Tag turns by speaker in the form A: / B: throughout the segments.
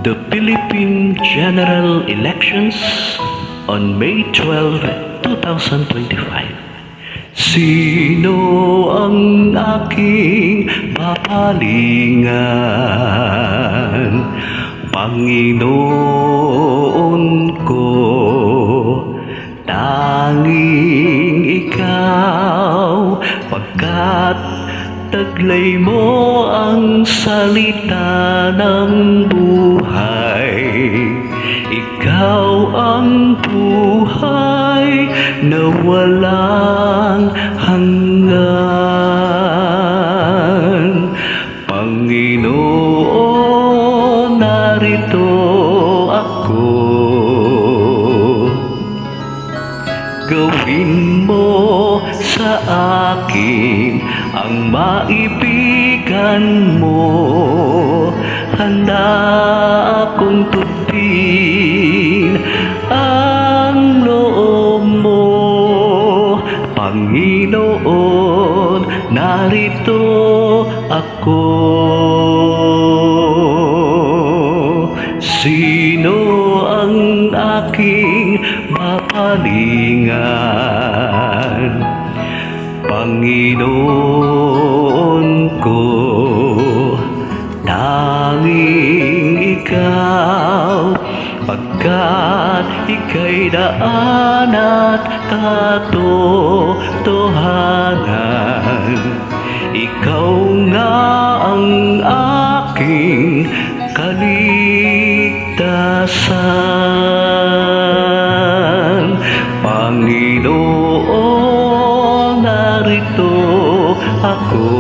A: The Philippine General Elections on May 12, 2025. Sino ang aking papalingan? Panginoon ko, tanging ikaw, pagkat taglay mo ang salita ng buhay. Ikaw ang buhay na walang hanggan. Panginoon, narito ako. Gawin mo sa akin ang maibigan mo. Handa akong tutin ang loob mo. Panginoon, narito ako. Sino ang aking mapalingan? Panginoon ko, tanging ikaw, pagkat ika'y daan at katotohanan. Ikaw nga ang aking kaligtasan. Panginoon, narito ako.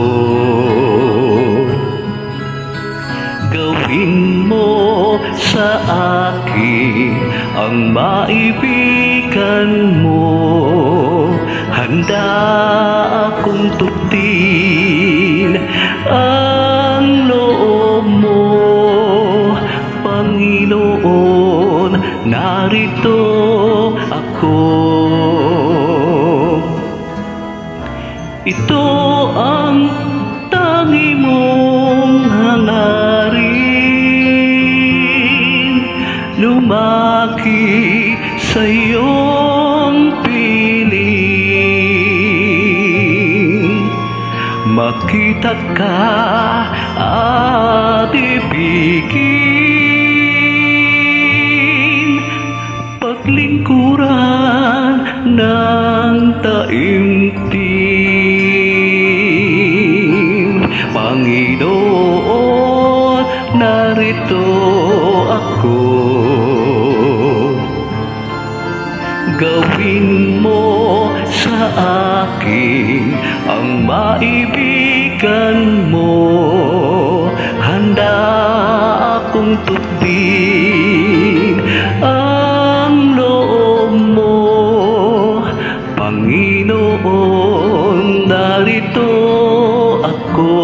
A: Gawin mo sa akin ang maibigan mo. Handa akong tutin ang loob mo. Panginoon, narito ako. Ito ang tangi mong hangarin, lumaki sa iyong piling. Makita ka at ibigin, paglingkuran ng taimtim. Panginoon, narito ako. Gawin mo sa akin ang maibigan mo. Handa akong tutin ang loob mo. Panginoon, narito ako.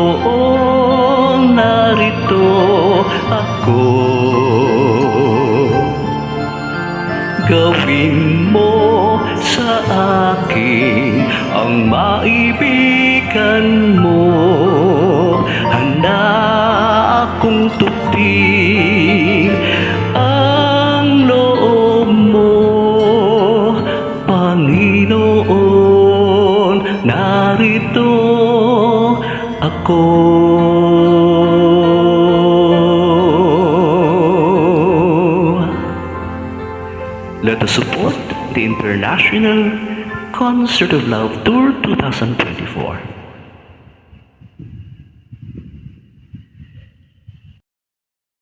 A: Panginoon, narito ako. Gawin mo sa akin ang maibigan mo. Handa akong tutin ang loob mo. Panginoon, narito ako. Let us support the International Concert of Love Tour 2024.